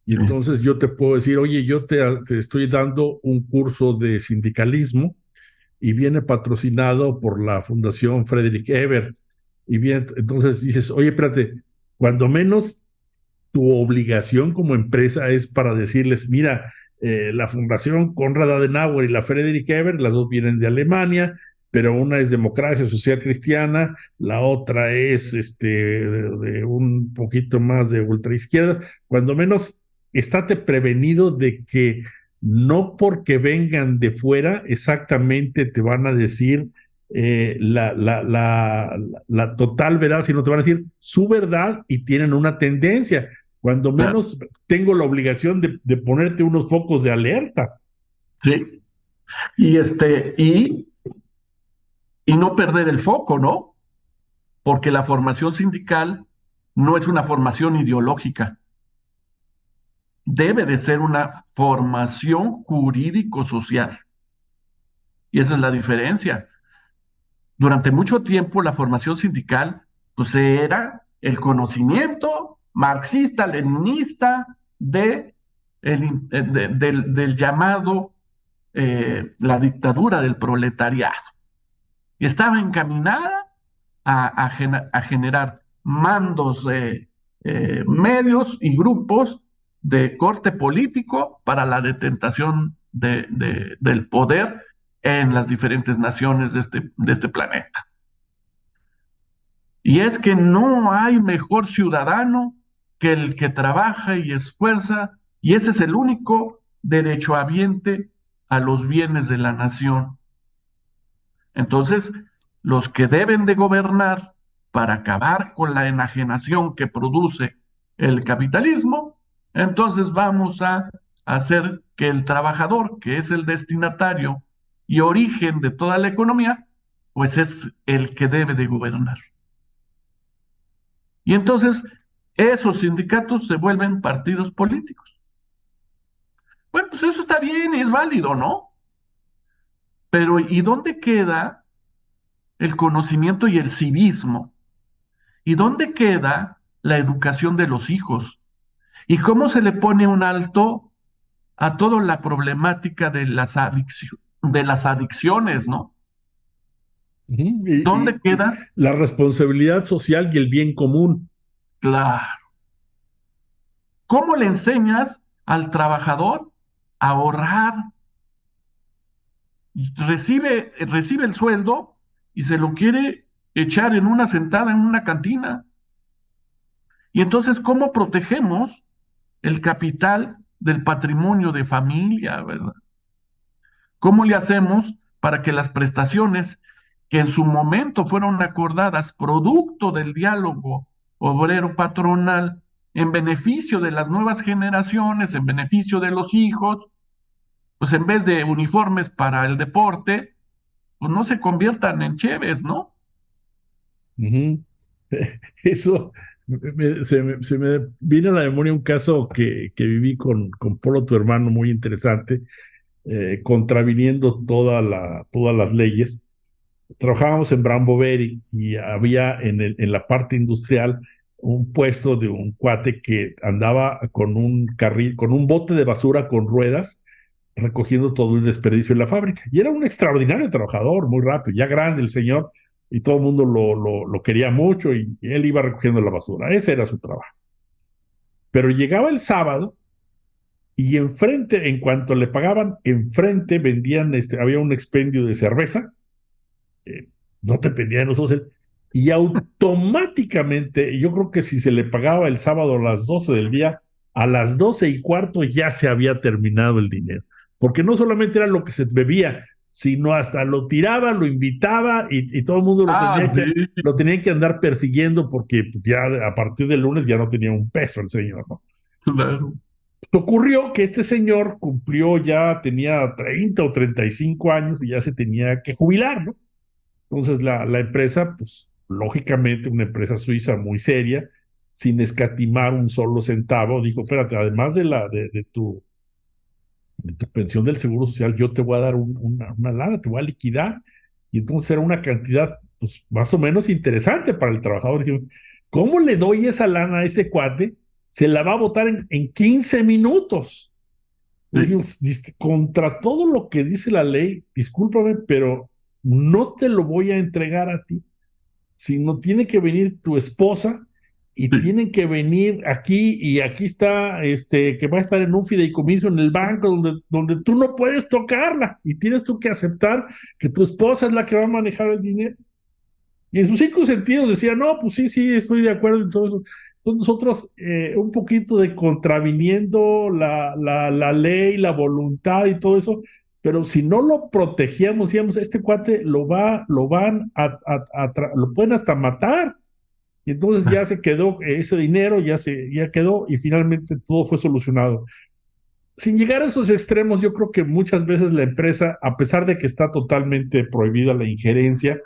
Y Sí, entonces yo te puedo decir, oye, te estoy dando un curso de sindicalismo y viene patrocinado por la Fundación Frederick Ebert. Y bien, entonces dices, oye, espérate, cuando menos tu obligación como empresa es para decirles, mira, la Fundación Konrad Adenauer y la Friedrich Ebert, las dos vienen de Alemania, pero una es democracia social cristiana, la otra es de un poquito más de ultraizquierda. Cuando menos, estate prevenido de que no porque vengan de fuera exactamente te van a decir la total verdad, sino te van a decir su verdad y tienen una tendencia. Cuando claro, menos tengo la obligación de ponerte unos focos de alerta. sí. Y y no perder el foco, ¿no? Porque la formación sindical no es una formación ideológica, debe de ser una formación jurídico-social. Y esa es la diferencia. Durante mucho tiempo la formación sindical pues era el conocimiento marxista-leninista del llamado la dictadura del proletariado. Y estaba encaminada a generar mandos medios y grupos de corte político para la detentación del poder en las diferentes naciones de este planeta. Y es que no hay mejor ciudadano que el que trabaja y esfuerza, y ese es el único derechohabiente a los bienes de la nación. Entonces, los que deben de gobernar para acabar con la enajenación que produce el capitalismo, entonces vamos a hacer que el trabajador, que es el destinatario y origen de toda la economía, pues es el que debe de gobernar. Y entonces esos sindicatos se vuelven partidos políticos. Bueno, pues eso está bien, es válido, ¿no? Pero ¿y dónde queda el conocimiento y el civismo? ¿Y dónde queda la educación de los hijos? ¿Y cómo se le pone un alto a toda la problemática de las adicciones, ¿no? Y ¿Dónde queda? la responsabilidad social y el bien común. Claro. ¿Cómo le enseñas al trabajador a ahorrar? Recibe el sueldo y se lo quiere echar en una sentada en una cantina. Y entonces, ¿cómo protegemos el capital del patrimonio de familia, verdad? ¿Cómo le hacemos para que las prestaciones que en su momento fueron acordadas producto del diálogo obrero patronal en beneficio de las nuevas generaciones, en beneficio de los hijos, pues en vez de uniformes para el deporte, pues no se conviertan en cheves, ¿no? Ujú. Eso se me viene a la memoria un caso que viví con Polo, tu hermano, muy interesante, contraviniendo todas las leyes. trabajábamos en Brambo Berry y había en la parte industrial un puesto de un cuate que andaba con un carril, con un bote de basura con ruedas, recogiendo todo el desperdicio en la fábrica. Y era un extraordinario trabajador, muy rápido, ya grande el señor, y todo el mundo lo quería mucho y él iba recogiendo la basura. Ese era su trabajo. Pero llegaba el sábado y enfrente, en cuanto le pagaban, enfrente vendían, había un expendio de cerveza, eh, no te pedían nosotros, y automáticamente, yo creo que si se le pagaba el sábado a las 12 del día, a las 12:15 ya se había terminado el dinero, porque no solamente era lo que se bebía, sino hasta lo tiraba, lo invitaba y todo el mundo Ah, sí, lo tenía que andar persiguiendo porque pues, ya a partir del lunes ya no tenía un peso el señor, ¿no? claro. Ocurrió que este señor cumplió ya, tenía 30 o 35 años y ya se tenía que jubilar, ¿no? Entonces la empresa, pues lógicamente una empresa suiza muy seria, sin escatimar un solo centavo, dijo, espérate, además de tu pensión del Seguro Social, yo te voy a dar una lana, te voy a liquidar. Y entonces era una cantidad, pues más o menos interesante para el trabajador. Dijo, ¿cómo le doy esa lana a este cuate? Se la va a votar en 15 minutos. Sí, Dijimos, contra todo lo que dice la ley, discúlpame, pero no te lo voy a entregar a ti, sino tiene que venir tu esposa y sí, tienen que venir aquí y aquí está, que va a estar en un fideicomiso en el banco donde tú no puedes tocarla y tienes tú que aceptar que tu esposa es la que va a manejar el dinero. Y en sus cinco sentidos decía, no, pues sí, sí, estoy de acuerdo en todo eso. Entonces nosotros un poquito de contraviniendo la ley, la voluntad y todo eso, pero si no lo protegíamos, decíamos, este cuate lo van lo pueden hasta matar. Y entonces ya se quedó ese dinero, ya quedó y finalmente todo fue solucionado. Sin llegar a esos extremos, yo creo que muchas veces la empresa, a pesar de que está totalmente prohibida la injerencia,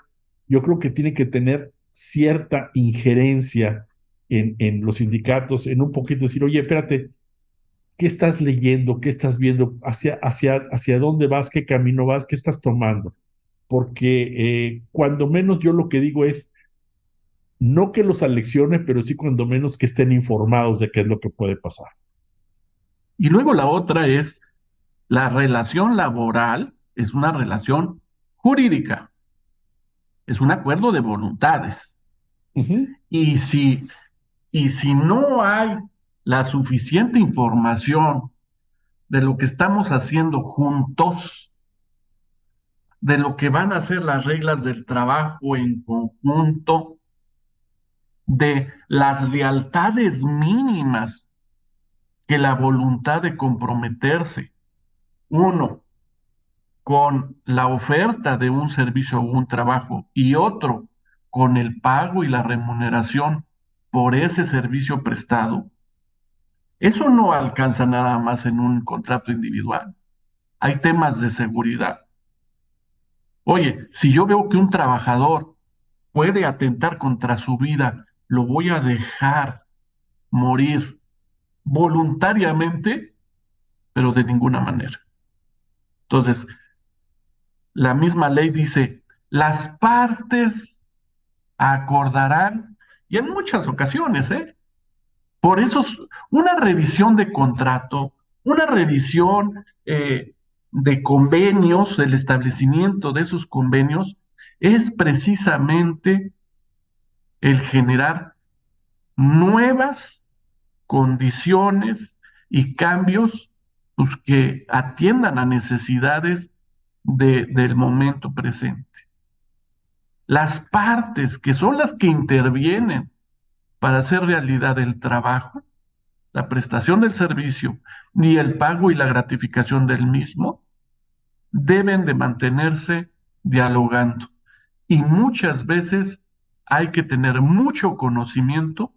yo creo que tiene que tener cierta injerencia en los sindicatos, en un poquito decir, oye, espérate, ¿qué estás leyendo? ¿Qué estás viendo? ¿Hacia dónde vas? ¿Qué camino vas? ¿Qué estás tomando? Porque cuando menos yo lo que digo es, no que los aleccione, pero sí cuando menos que estén informados de qué es lo que puede pasar. y luego la otra es, la relación laboral es una relación jurídica, es un acuerdo de voluntades. Uh -huh. Y si, y si no hay la suficiente información de lo que estamos haciendo juntos, de lo que van a ser las reglas del trabajo en conjunto, de las lealtades mínimas que la voluntad de comprometerse, uno, con la oferta de un servicio o un trabajo y otro, con el pago y la remuneración por ese servicio prestado, eso no alcanza nada más en un contrato individual. Hay temas de seguridad. Oye, si yo veo que un trabajador puede atentar contra su vida, lo voy a dejar morir voluntariamente, pero de ninguna manera. Entonces, la misma ley dice, las partes acordarán, y en muchas ocasiones, ¿eh? Por eso una revisión de contrato, una revisión de convenios, el establecimiento de esos convenios, es precisamente el generar nuevas condiciones y cambios pues, que atiendan a necesidades del momento presente. Las partes que son las que intervienen para hacer realidad el trabajo, la prestación del servicio y el pago y la gratificación del mismo, deben de mantenerse dialogando. Y muchas veces hay que tener mucho conocimiento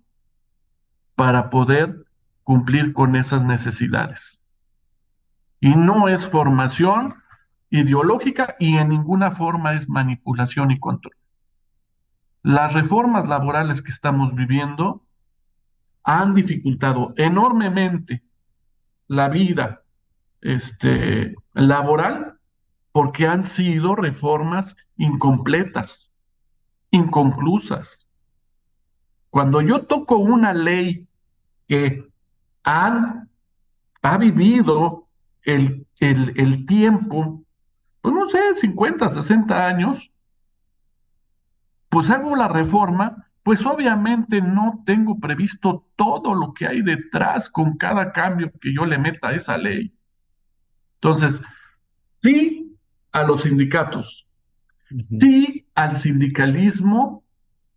para poder cumplir con esas necesidades. Y no es formación ideológica y en ninguna forma es manipulación y control. Las reformas laborales que estamos viviendo han dificultado enormemente la vida laboral porque han sido reformas incompletas, inconclusas. Cuando yo toco una ley que han, ha vivido el tiempo, pues no sé, 50, 60 años, pues hago la reforma, pues obviamente no tengo previsto todo lo que hay detrás con cada cambio que yo le meta a esa ley. Entonces, sí a los sindicatos, Ujú. sí al sindicalismo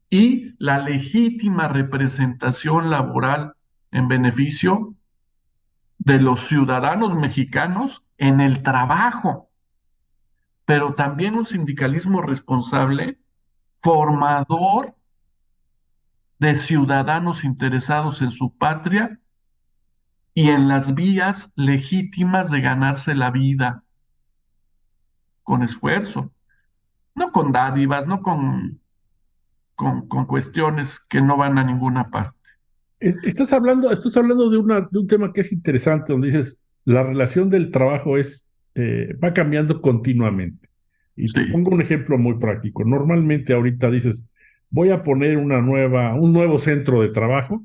y la legítima representación laboral en beneficio de los ciudadanos mexicanos en el trabajo, pero también un sindicalismo responsable, formador de ciudadanos interesados en su patria y en las vías legítimas de ganarse la vida con esfuerzo, no con dádivas, no con cuestiones que no van a ninguna parte. Estás hablando de un tema que es interesante, donde dices, la relación del trabajo va cambiando continuamente. Y te Sí, pongo un ejemplo muy práctico. Normalmente ahorita dices, voy a poner un nuevo centro de trabajo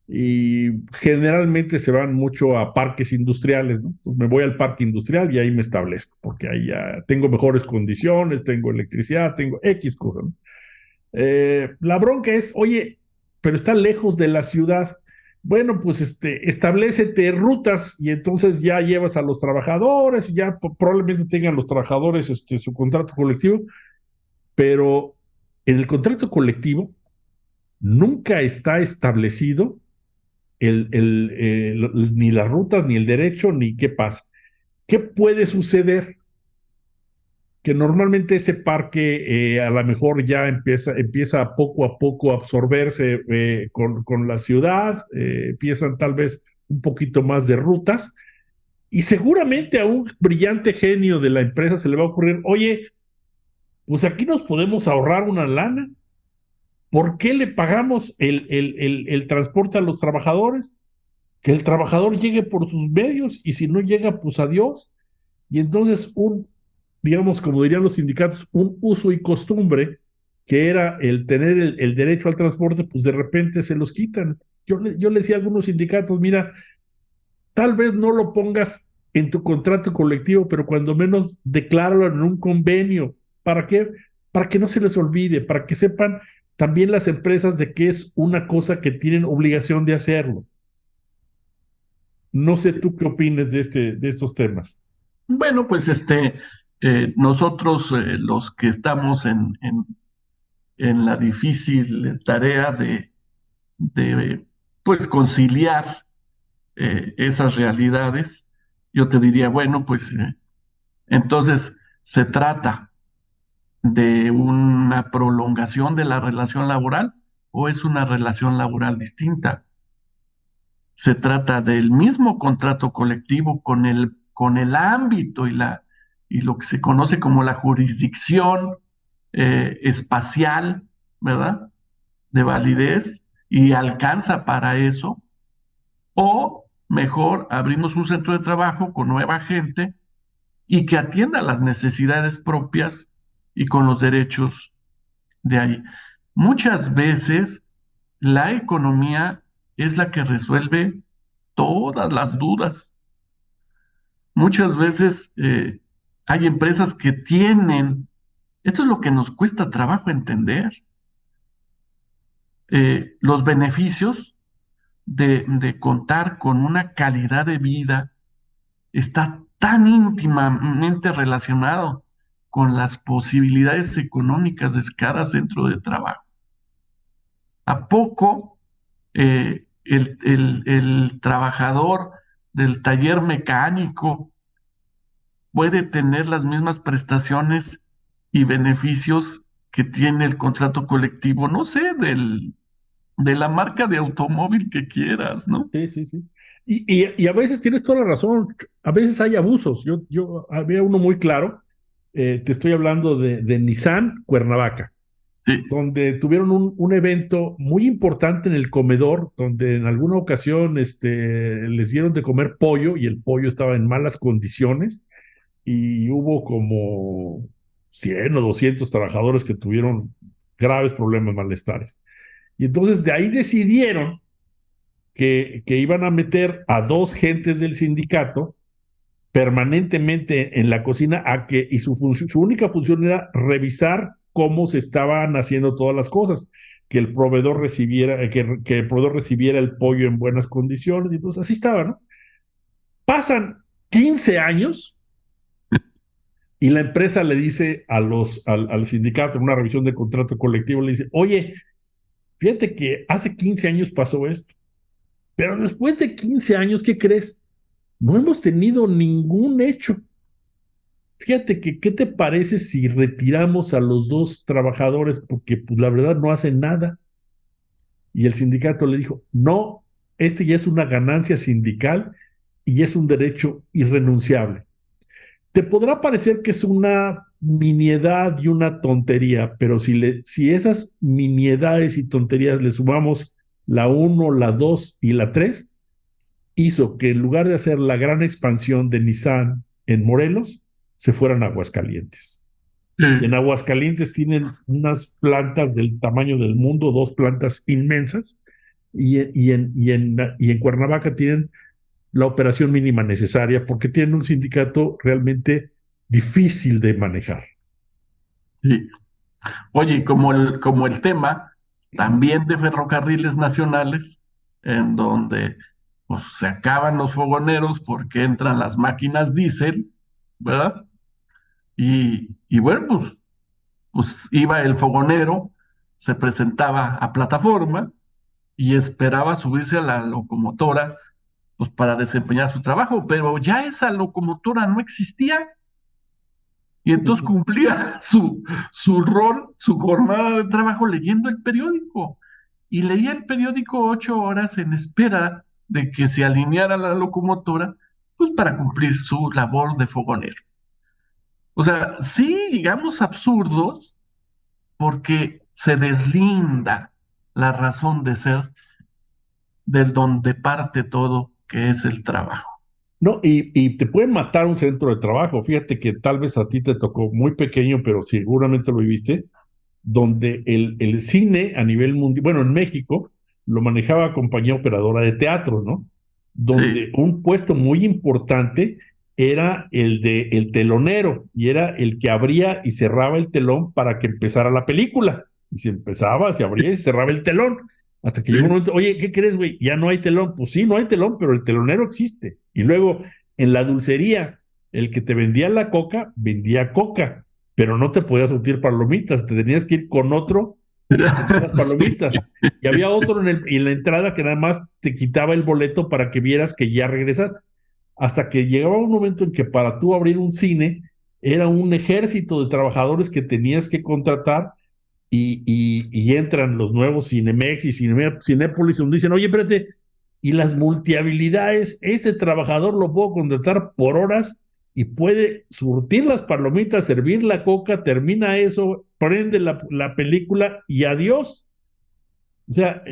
y generalmente se van mucho a parques industriales, ¿no? Entonces me voy al parque industrial y ahí me establezco, porque ahí ya tengo mejores condiciones, tengo electricidad, tengo X cosas, ¿no? La bronca es, oye, pero está lejos de la ciudad. Bueno, pues establecete rutas y entonces ya llevas a los trabajadores, y ya probablemente tengan los trabajadores su contrato colectivo, pero en el contrato colectivo nunca está establecido ni las rutas, ni el derecho, ni qué pasa. ¿Qué puede suceder? Que normalmente ese parque a lo mejor ya empieza poco a poco a absorberse con la ciudad, empiezan tal vez un poquito más de rutas y seguramente a un brillante genio de la empresa se le va a ocurrir, oye, pues aquí nos podemos ahorrar una lana, ¿por qué le pagamos el transporte a los trabajadores? Que el trabajador llegue por sus medios y si no llega, pues adiós. Y entonces digamos, como dirían los sindicatos, un uso y costumbre, que era el tener el derecho al transporte, pues de repente se los quitan. Yo le decía a algunos sindicatos, mira, tal vez no lo pongas en tu contrato colectivo, pero cuando menos decláralo en un convenio. ¿Para qué? Para que no se les olvide, para que sepan también las empresas de que es una cosa que tienen obligación de hacerlo. No sé tú qué opines de estos temas. bueno, pues nosotros los que estamos en la difícil tarea de pues conciliar esas realidades, yo te diría, bueno, pues entonces se trata de una prolongación de la relación laboral o es una relación laboral distinta. Se trata del mismo contrato colectivo con el ámbito y lo que se conoce como la jurisdicción espacial, ¿verdad? De validez y alcanza para eso. O mejor, abrimos un centro de trabajo con nueva gente y que atienda las necesidades propias y con los derechos de ahí. Muchas veces la economía es la que resuelve todas las dudas. Muchas veces hay empresas que tienen, esto es lo que nos cuesta trabajo entender, los beneficios de contar con una calidad de vida está tan íntimamente relacionado con las posibilidades económicas de cada centro de trabajo. ¿A poco el trabajador del taller mecánico puede tener las mismas prestaciones y beneficios que tiene el contrato colectivo? No sé, de la marca de automóvil que quieras, ¿no? Sí, sí, sí. Y a veces tienes toda la razón, a veces hay abusos. Yo había uno muy claro, te estoy hablando de Nissan Cuernavaca, Sí, donde tuvieron un evento muy importante en el comedor, donde en alguna ocasión les dieron de comer pollo y el pollo estaba en malas condiciones. y hubo como 100 o 200 trabajadores que tuvieron graves problemas, malestares. Y entonces de ahí decidieron que iban a meter a dos gentes del sindicato permanentemente en la cocina y su única función era revisar cómo se estaban haciendo todas las cosas, que el proveedor recibiera, que el proveedor recibiera el pollo en buenas condiciones, y entonces así estaba, ¿no? Pasan 15 años y la empresa le dice al sindicato en una revisión de contrato colectivo, le dice, oye, fíjate que hace 15 años pasó esto, pero después de 15 años, ¿qué crees? No hemos tenido ningún hecho. Fíjate que, ¿qué te parece si retiramos a los dos trabajadores porque pues la verdad no hacen nada? Y el sindicato le dijo, no, este ya es una ganancia sindical y es un derecho irrenunciable. Te podrá parecer que es una miniedad y una tontería, pero si esas miniedades y tonterías le sumamos la uno, la 2 y la 3, hizo que en lugar de hacer la gran expansión de Nissan en Morelos, se fueran a Aguascalientes. En Aguascalientes tienen unas plantas del tamaño del mundo, dos plantas inmensas, y en Cuernavaca tienen la operación mínima necesaria porque tienen un sindicato realmente difícil de manejar. Sí. Oye, y como el tema también de ferrocarriles nacionales, en donde pues, se acaban los fogoneros porque entran las máquinas diésel, ¿verdad? Y bueno, pues iba el fogonero, se presentaba a plataforma y esperaba subirse a la locomotora pues para desempeñar su trabajo, pero ya esa locomotora no existía y entonces cumplía su rol, su jornada de trabajo leyendo el periódico y leía el periódico 8 horas en espera de que se alineara la locomotora pues para cumplir su labor de fogonero. O sea, sí, digamos absurdos, porque se deslinda la razón de ser del donde parte todo, que es el trabajo. No, y te pueden matar un centro de trabajo. Fíjate que tal vez a ti te tocó muy pequeño, pero seguramente lo viviste, donde el cine a nivel mundial, bueno, en México lo manejaba compañía operadora de teatro, ¿no? Sí, Donde un puesto muy importante era el de el telonero y era el que abría y cerraba el telón para que empezara la película. Y se empezaba, se abría y se cerraba el telón. Hasta que llegó un sí. momento, oye, ¿qué crees, güey? Ya no hay telón. Pues sí, no hay telón, pero el telonero existe. Y luego en la dulcería, el que te vendía la coca, vendía coca, pero no te podías surtir palomitas, te tenías que ir con otro que te diera las Sí. palomitas. Y había otro en la entrada que nada más te quitaba el boleto para que vieras que ya regresaste. Hasta que llegaba un momento en que para tú abrir un cine era un ejército de trabajadores que tenías que contratar y entran los nuevos Cinemex y Cinépolis donde dicen, oye, espérate, y las multihabilidades, ese trabajador lo puedo contratar por horas y puede surtir las palomitas, servir la coca, termina eso, prende la película y adiós. O sea,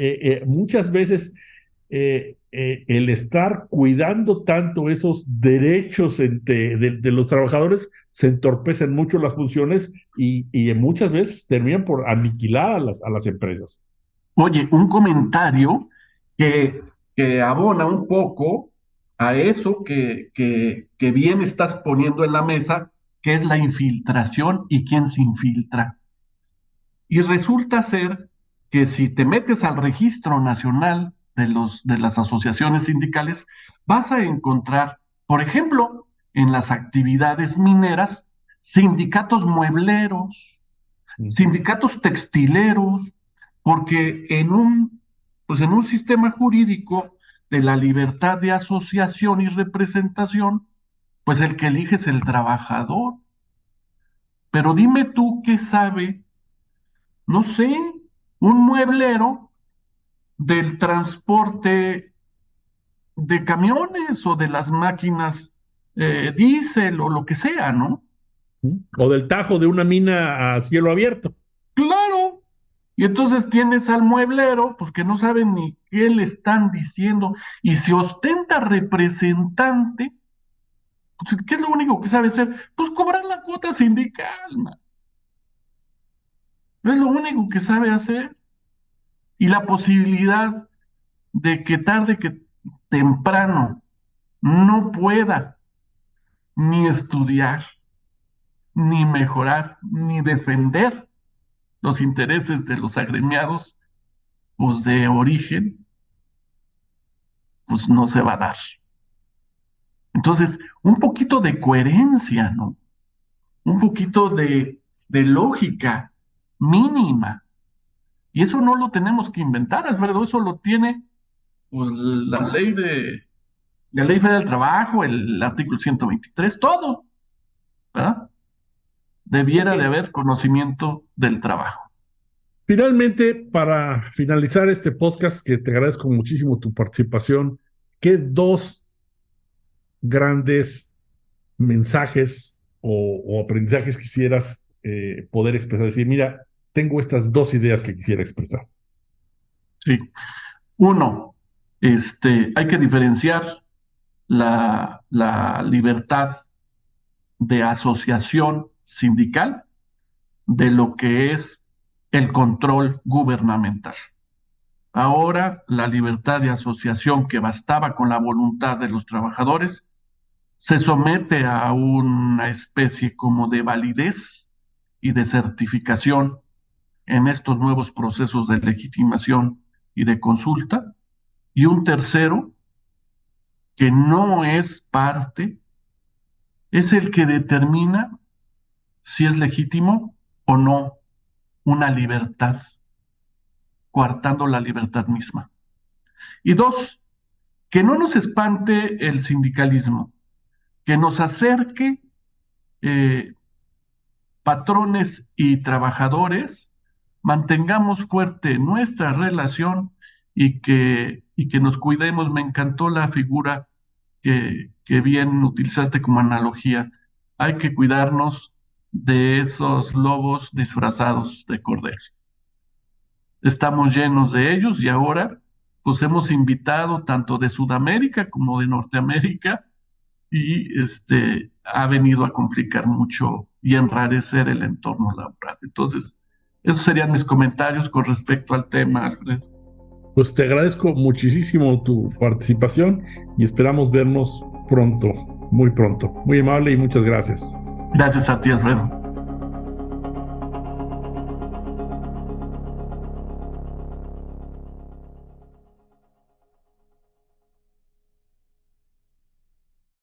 muchas veces el estar cuidando tanto esos derechos de los trabajadores se entorpecen mucho las funciones y muchas veces terminan por aniquilar a las empresas. Oye, un comentario que, que abona un poco a eso que bien estás poniendo en la mesa, que es la infiltración y quién se infiltra. Y resulta ser que si te metes al registro nacional de las asociaciones sindicales, vas a encontrar, por ejemplo, en las actividades mineras, sindicatos muebleros, sindicatos textileros, porque pues en un sistema jurídico de la libertad de asociación y representación, pues el que elige es el trabajador. Pero dime tú qué sabe, no sé, un mueblero del transporte de camiones o de las máquinas diésel o lo que sea, ¿no? O del tajo de una mina a cielo abierto. Claro. Y entonces tienes al mueblero, pues que no sabe ni qué le están diciendo, y se ostenta representante Pues, ¿qué es lo único que sabe hacer? Pues cobrar la cuota sindical, man. Es lo único que sabe hacer. Y la posibilidad de que tarde que temprano no pueda ni estudiar, ni mejorar, ni defender los intereses de los agremiados, pues de origen, pues no se va a dar. Entonces, un poquito de coherencia, ¿no? Un poquito de lógica mínima. Y eso no lo tenemos que inventar, Alfredo, eso lo tiene pues, la ley federal del trabajo, el artículo 123, todo, ¿verdad? Ok. Debiera de haber conocimiento del trabajo. Finalmente, para finalizar este podcast, que te agradezco muchísimo tu participación, ¿qué dos grandes mensajes o aprendizajes quisieras poder expresar? Decir, mira, tengo estas dos ideas que quisiera expresar. Sí. Uno, hay que diferenciar la libertad de asociación sindical de lo que es el control gubernamental. Ahora, la libertad de asociación que bastaba con la voluntad de los trabajadores se somete a una especie como de validez y de certificación en estos nuevos procesos de legitimación y de consulta. Y un tercero, que no es parte, es el que determina si es legítimo o no una libertad, coartando la libertad misma. Y dos, que no nos espante el sindicalismo, que nos acerque eh, patrones y trabajadores, mantengamos fuerte nuestra relación y que nos cuidemos. Me encantó la figura que bien utilizaste como analogía. Hay que cuidarnos de esos lobos disfrazados de corderos. Estamos llenos de ellos y ahora pues hemos invitado tanto de Sudamérica como de Norteamérica y ha venido a complicar mucho y enrarecer el entorno laboral. Entonces, esos serían mis comentarios con respecto al tema, Alfredo. Pues te agradezco muchísimo tu participación y esperamos vernos pronto, muy pronto. Muy amable y muchas gracias. Gracias a ti, Alfredo.